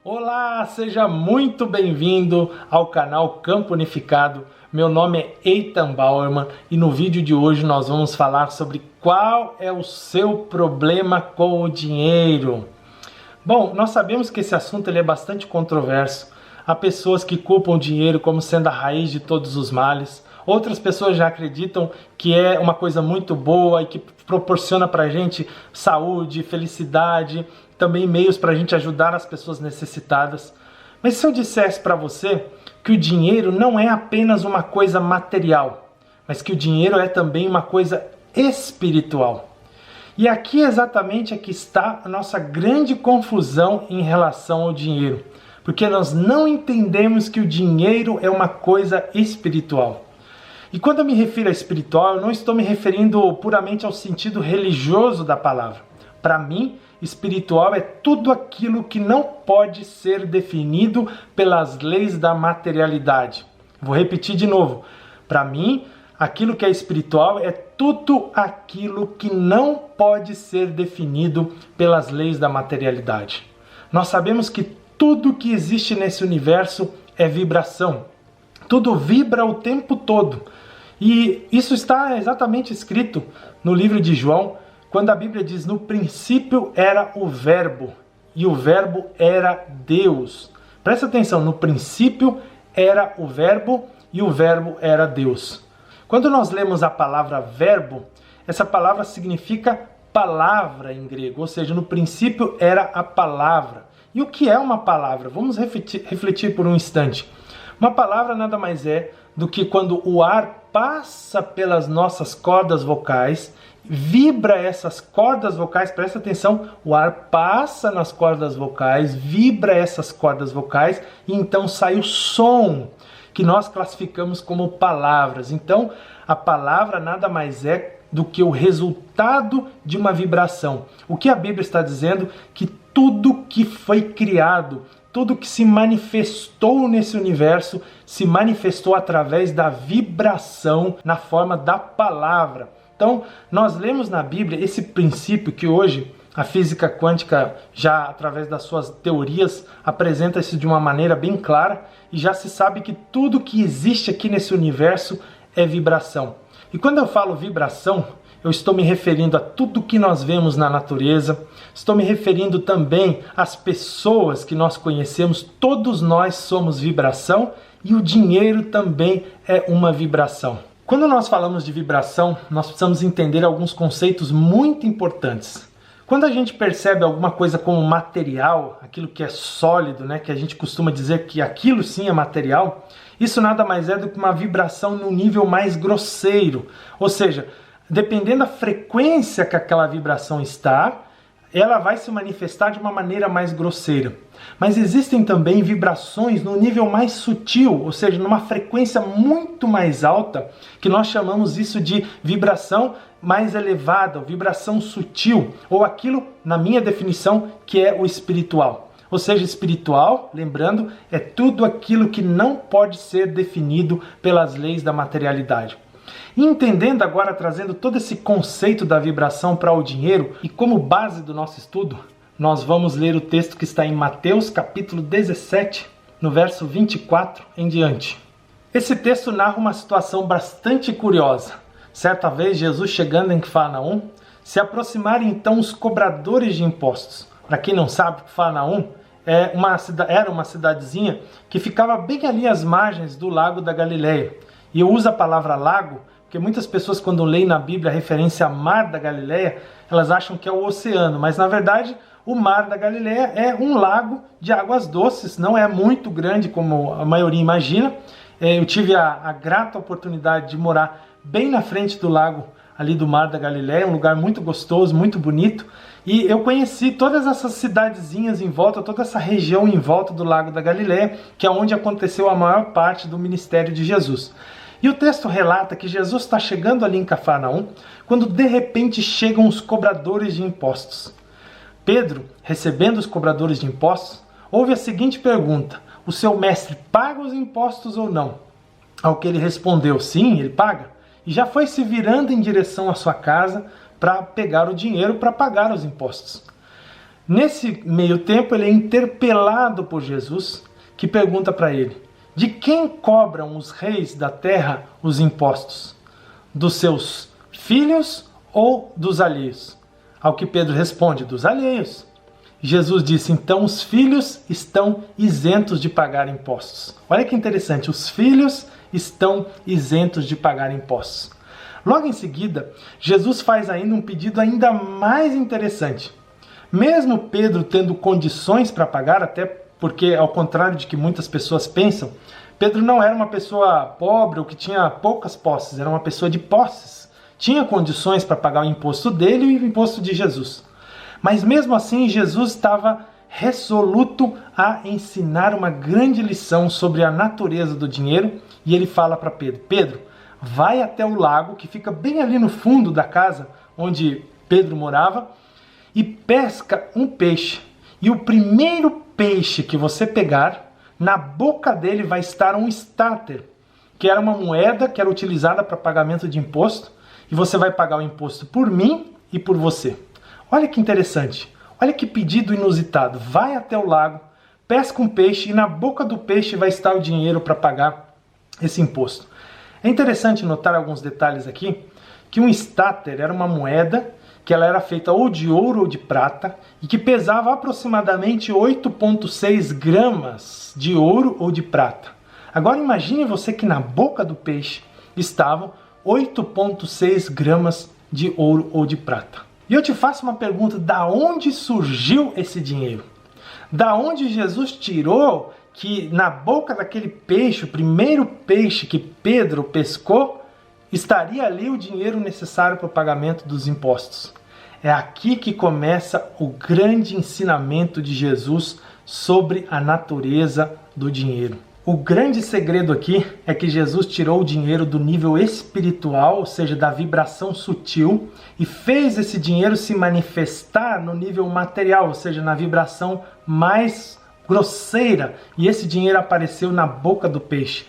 Olá, seja muito bem-vindo ao canal Campo Unificado. Meu nome é Eitan Bauerman e no vídeo de hoje nós vamos falar sobre qual é o seu problema com o dinheiro. Bom, nós sabemos que esse assunto ele é bastante controverso. Há pessoas que culpam o dinheiro como sendo a raiz de todos os males. Outras pessoas já acreditam que é uma coisa muito boa e que proporciona para a gente saúde, felicidade, também meios para a gente ajudar as pessoas necessitadas. Mas se eu dissesse para você que o dinheiro não é apenas uma coisa material, mas que o dinheiro é também uma coisa espiritual. E aqui exatamente é que está a nossa grande confusão em relação ao dinheiro, porque nós não entendemos que o dinheiro é uma coisa espiritual. E quando eu me refiro a espiritual, eu não estou me referindo puramente ao sentido religioso da palavra. Para mim, espiritual é tudo aquilo que não pode ser definido pelas leis da materialidade. Vou repetir de novo. Para mim, aquilo que é espiritual é tudo aquilo que não pode ser definido pelas leis da materialidade. Nós sabemos que tudo que existe nesse universo é vibração. Tudo vibra o tempo todo. E isso está exatamente escrito no livro de João, quando a Bíblia diz: no princípio era o Verbo, e o Verbo era Deus. Presta atenção, no princípio era o Verbo, e o Verbo era Deus. Quando nós lemos a palavra verbo, essa palavra significa palavra em grego, ou seja, no princípio era a palavra. E o que é uma palavra? Vamos refletir por um instante. Uma palavra nada mais é do que quando o ar passa pelas nossas cordas vocais, vibra essas cordas vocais, presta atenção, o ar passa nas cordas vocais, vibra essas cordas vocais e então sai o som, que nós classificamos como palavras. Então, a palavra nada mais é do que o resultado de uma vibração. O que a Bíblia está dizendo? Que tudo que foi criado, tudo que se manifestou nesse universo, se manifestou através da vibração na forma da palavra. Então, nós lemos na Bíblia esse princípio que hoje a física quântica, já através das suas teorias, apresenta isso de uma maneira bem clara e já se sabe que tudo que existe aqui nesse universo é vibração. E quando eu falo vibração, eu estou me referindo a tudo que nós vemos na natureza, estou me referindo também às pessoas que nós conhecemos, todos nós somos vibração e o dinheiro também é uma vibração. Quando nós falamos de vibração, nós precisamos entender alguns conceitos muito importantes. Quando a gente percebe alguma coisa como material, aquilo que é sólido, né, que a gente costuma dizer que aquilo sim é material, isso nada mais é do que uma vibração no nível mais grosseiro, ou seja, dependendo da frequência que aquela vibração está, ela vai se manifestar de uma maneira mais grosseira. Mas existem também vibrações no nível mais sutil, ou seja, numa frequência muito mais alta, que nós chamamos isso de vibração mais elevada, vibração sutil, ou aquilo, na minha definição, que é o espiritual. Ou seja, espiritual, lembrando, é tudo aquilo que não pode ser definido pelas leis da materialidade. E entendendo agora, trazendo todo esse conceito da vibração para o dinheiro e como base do nosso estudo, nós vamos ler o texto que está em Mateus capítulo 17, no verso 24 em diante. Esse texto narra uma situação bastante curiosa. Certa vez, Jesus chegando em Cafarnaum, se aproximaram então os cobradores de impostos. Para quem não sabe, Cafarnaum era uma cidadezinha que ficava bem ali às margens do lago da Galileia. E eu uso a palavra lago porque muitas pessoas, quando leem na Bíblia a referência a Mar da Galileia, elas acham que é o oceano, mas na verdade o Mar da Galileia é um lago de águas doces, não é muito grande como a maioria imagina. Eu tive a grata oportunidade de morar bem na frente do lago ali do Mar da Galileia, um lugar muito gostoso, muito bonito, e eu conheci todas essas cidadezinhas em volta, toda essa região em volta do Lago da Galileia, que é onde aconteceu a maior parte do ministério de Jesus. E o texto relata que Jesus está chegando ali em Cafarnaum, quando de repente chegam os cobradores de impostos. Pedro, recebendo os cobradores de impostos, ouve a seguinte pergunta: o seu mestre paga os impostos ou não? Ao que ele respondeu: sim, ele paga. E já foi se virando em direção à sua casa para pegar o dinheiro para pagar os impostos. Nesse meio tempo, ele é interpelado por Jesus, que pergunta para ele: de quem cobram os reis da terra os impostos? Dos seus filhos ou dos alheios? Ao que Pedro responde: dos alheios. Jesus disse: então os filhos estão isentos de pagar impostos. Olha que interessante, os filhos estão isentos de pagar impostos. Logo em seguida, Jesus faz ainda um pedido ainda mais interessante. Mesmo Pedro tendo condições para pagar, até porque, ao contrário de que muitas pessoas pensam, Pedro não era uma pessoa pobre ou que tinha poucas posses, era uma pessoa de posses. Tinha condições para pagar o imposto dele e o imposto de Jesus. Mas mesmo assim, Jesus estava resoluto a ensinar uma grande lição sobre a natureza do dinheiro, e ele fala para Pedro: Pedro, vai até o lago que fica bem ali no fundo da casa onde Pedro morava e pesca um peixe. E o primeiro peixe que você pegar, na boca dele vai estar um stater, que era uma moeda que era utilizada para pagamento de imposto, e você vai pagar o imposto por mim e por você. Olha que interessante, olha que pedido inusitado. Vai até o lago, pesca um peixe e na boca do peixe vai estar o dinheiro para pagar esse imposto. É interessante notar alguns detalhes aqui, que um stater era uma moeda que ela era feita ou de ouro ou de prata e que pesava aproximadamente 8,6 gramas de ouro ou de prata. Agora imagine você que na boca do peixe estavam 8,6 gramas de ouro ou de prata. E eu te faço uma pergunta: da onde surgiu esse dinheiro? Da onde Jesus tirou que na boca daquele peixe, o primeiro peixe que Pedro pescou, estaria ali o dinheiro necessário para o pagamento dos impostos? É aqui que começa o grande ensinamento de Jesus sobre a natureza do dinheiro. O grande segredo aqui é que Jesus tirou o dinheiro do nível espiritual, ou seja, da vibração sutil, e fez esse dinheiro se manifestar no nível material, ou seja, na vibração mais grosseira, e esse dinheiro apareceu na boca do peixe.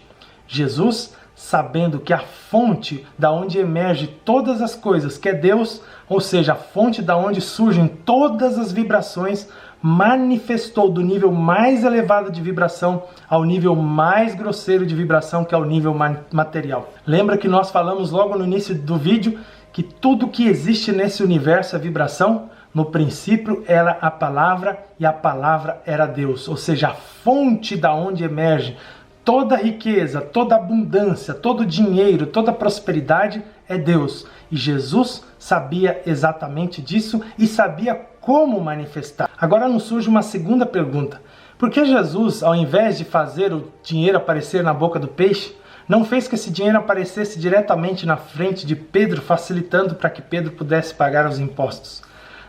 Jesus, sabendo que a fonte da onde emerge todas as coisas, que é Deus, ou seja, a fonte da onde surgem todas as vibrações, manifestou do nível mais elevado de vibração ao nível mais grosseiro de vibração, que é o nível material. Lembra que nós falamos logo no início do vídeo que tudo que existe nesse universo é vibração? No princípio era a palavra e a palavra era Deus, ou seja, a fonte da onde emerge toda riqueza, toda abundância, todo dinheiro, toda prosperidade é Deus. E Jesus sabia exatamente disso e sabia como manifestar. Agora nos surge uma segunda pergunta: por que Jesus, ao invés de fazer o dinheiro aparecer na boca do peixe, não fez que esse dinheiro aparecesse diretamente na frente de Pedro, facilitando para que Pedro pudesse pagar os impostos?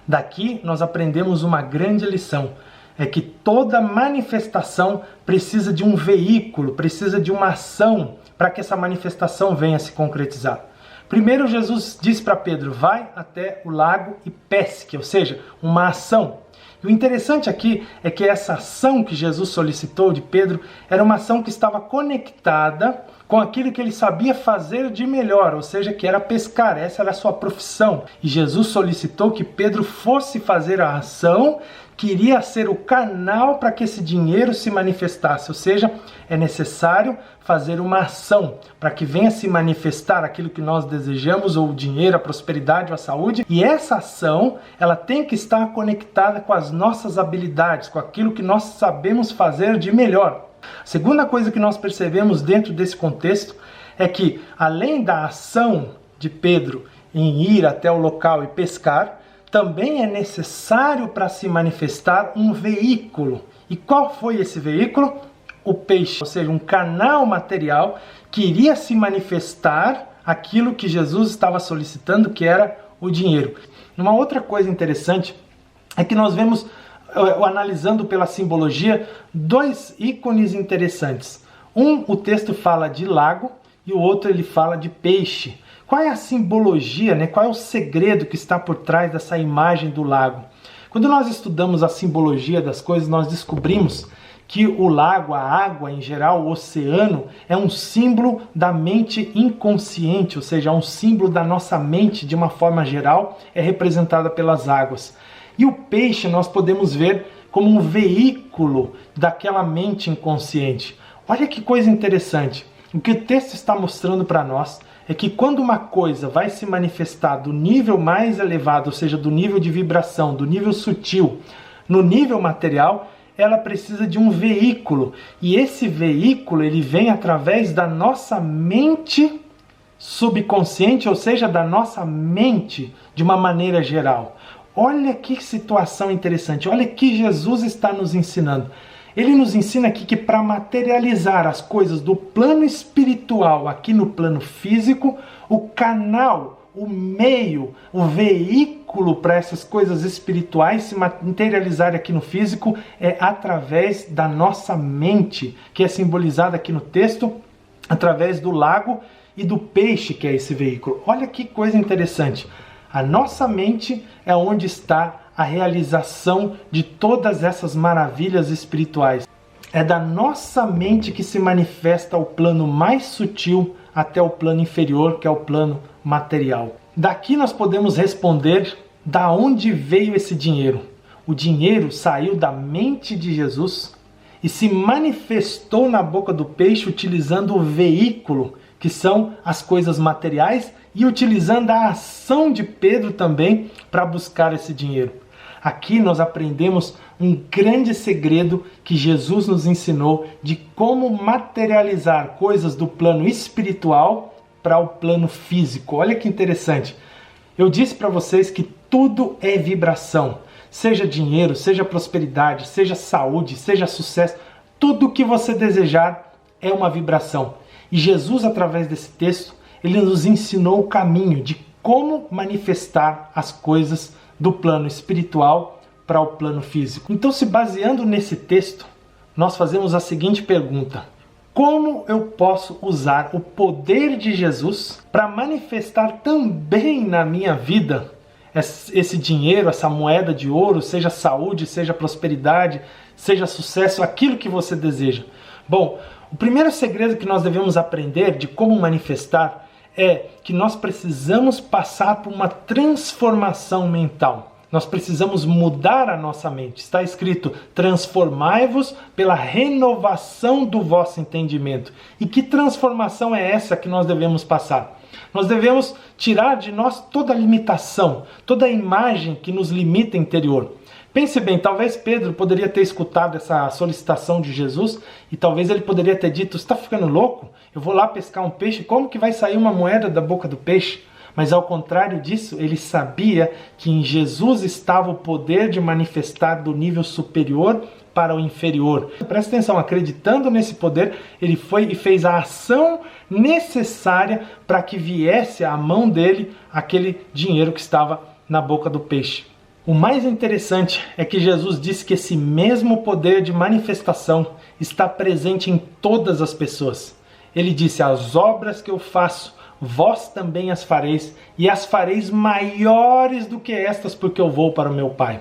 Daqui nós aprendemos uma grande lição: é que toda manifestação precisa de um veículo, precisa de uma ação para que essa manifestação venha se concretizar. Primeiro Jesus disse para Pedro: vai até o lago e pesque, ou seja, uma ação. E o interessante aqui é que essa ação que Jesus solicitou de Pedro era uma ação que estava conectada com aquilo que ele sabia fazer de melhor, ou seja, que era pescar, essa era a sua profissão. E Jesus solicitou que Pedro fosse fazer a ação que iria ser o canal para que esse dinheiro se manifestasse, ou seja, é necessário fazer uma ação para que venha se manifestar aquilo que nós desejamos, ou o dinheiro, a prosperidade ou a saúde, e essa ação ela tem que estar conectada com as nossas habilidades, com aquilo que nós sabemos fazer de melhor. A segunda coisa que nós percebemos dentro desse contexto é que, além da ação de Pedro em ir até o local e pescar, também é necessário para se manifestar um veículo. E qual foi esse veículo? O peixe, ou seja, um canal material que iria se manifestar aquilo que Jesus estava solicitando, que era o dinheiro. Uma outra coisa interessante é que nós vemos, analisando pela simbologia, dois ícones interessantes. O texto fala de lago e o outro ele fala de peixe. Qual é a simbologia, né? Qual é o segredo que está por trás dessa imagem do lago? Quando nós estudamos a simbologia das coisas, nós descobrimos que o lago, a água em geral, o oceano, é um símbolo da mente inconsciente, ou seja, é um símbolo da nossa mente de uma forma geral, é representada pelas águas. E o peixe nós podemos ver como um veículo daquela mente inconsciente. Olha que coisa interessante. O que o texto está mostrando para nós é que quando uma coisa vai se manifestar do nível mais elevado, ou seja, do nível de vibração, do nível sutil, no nível material, ela precisa de um veículo. E esse veículo ele vem através da nossa mente subconsciente, ou seja, da nossa mente de uma maneira geral. Olha que situação interessante, olha que Jesus está nos ensinando. Ele nos ensina aqui que para materializar as coisas do plano espiritual aqui no plano físico, o canal, o meio, o veículo para essas coisas espirituais se materializarem aqui no físico é através da nossa mente, que é simbolizada aqui no texto, através do lago e do peixe, que é esse veículo. Olha que coisa interessante. A nossa mente é onde está a realização de todas essas maravilhas espirituais. É da nossa mente que se manifesta o plano mais sutil até o plano inferior, que é o plano material. Daqui nós podemos responder da onde veio esse dinheiro. O dinheiro saiu da mente de Jesus e se manifestou na boca do peixe utilizando o veículo, que são as coisas materiais, e utilizando a ação de Pedro também para buscar esse dinheiro. Aqui nós aprendemos um grande segredo que Jesus nos ensinou de como materializar coisas do plano espiritual para o plano físico. Olha que interessante. Eu disse para vocês que tudo é vibração. Seja dinheiro, seja prosperidade, seja saúde, seja sucesso. Tudo o que você desejar é uma vibração. E Jesus, através desse texto, ele nos ensinou o caminho de como manifestar as coisas do plano espiritual para o plano físico. Então, se baseando nesse texto, nós fazemos a seguinte pergunta: como eu posso usar o poder de Jesus para manifestar também na minha vida esse dinheiro, essa moeda de ouro, seja saúde, seja prosperidade, seja sucesso, aquilo que você deseja? Bom, o primeiro segredo que nós devemos aprender de como manifestar é que nós precisamos passar por uma transformação mental. Nós precisamos mudar a nossa mente. Está escrito: transformai-vos pela renovação do vosso entendimento. E que transformação é essa que nós devemos passar? Nós devemos tirar de nós toda a limitação, toda a imagem que nos limita interior. Pense bem, talvez Pedro poderia ter escutado essa solicitação de Jesus e talvez ele poderia ter dito: você está ficando louco? Eu vou lá pescar um peixe, como que vai sair uma moeda da boca do peixe? Mas ao contrário disso, ele sabia que em Jesus estava o poder de manifestar do nível superior para o inferior. Presta atenção, acreditando nesse poder, ele foi e fez a ação necessária para que viesse à mão dele aquele dinheiro que estava na boca do peixe. O mais interessante é que Jesus disse que esse mesmo poder de manifestação está presente em todas as pessoas. Ele disse: as obras que eu faço, vós também as fareis, e as fareis maiores do que estas, porque eu vou para o meu Pai.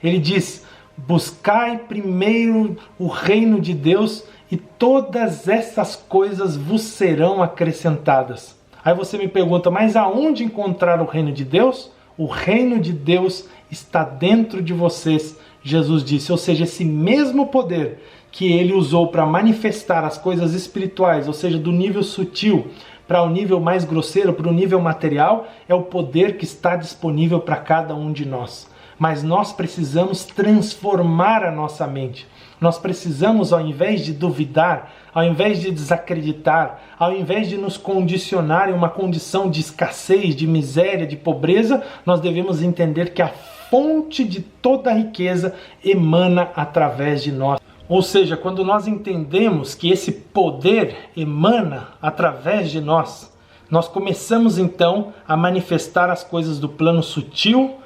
Ele diz: buscai primeiro o reino de Deus e todas essas coisas vos serão acrescentadas. Aí você me pergunta: mas aonde encontrar o reino de Deus? O reino de Deus está dentro de vocês, Jesus disse. Ou seja, esse mesmo poder que ele usou para manifestar as coisas espirituais, ou seja, do nível sutil para o nível mais grosseiro, para o nível material, é o poder que está disponível para cada um de nós. Mas nós precisamos transformar a nossa mente. Nós precisamos, ao invés de duvidar, ao invés de desacreditar, ao invés de nos condicionar em uma condição de escassez, de miséria, de pobreza, nós devemos entender que a fonte de toda a riqueza emana através de nós. Ou seja, quando nós entendemos que esse poder emana através de nós, nós começamos então a manifestar as coisas do plano sutil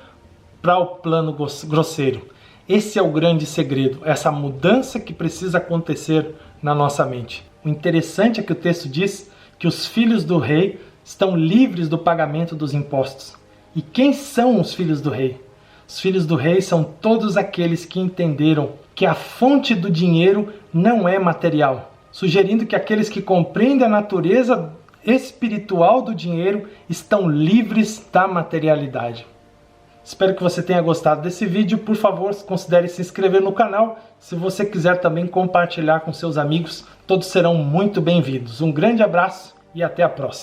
para o plano grosseiro. Esse é o grande segredo, essa mudança que precisa acontecer na nossa mente. O interessante é que o texto diz que os filhos do rei estão livres do pagamento dos impostos. E quem são os filhos do rei? Os filhos do rei são todos aqueles que entenderam que a fonte do dinheiro não é material, sugerindo que aqueles que compreendem a natureza espiritual do dinheiro estão livres da materialidade. Espero que você tenha gostado desse vídeo. Por favor, considere se inscrever no canal. Se você quiser também compartilhar com seus amigos, todos serão muito bem-vindos. Um grande abraço e até a próxima.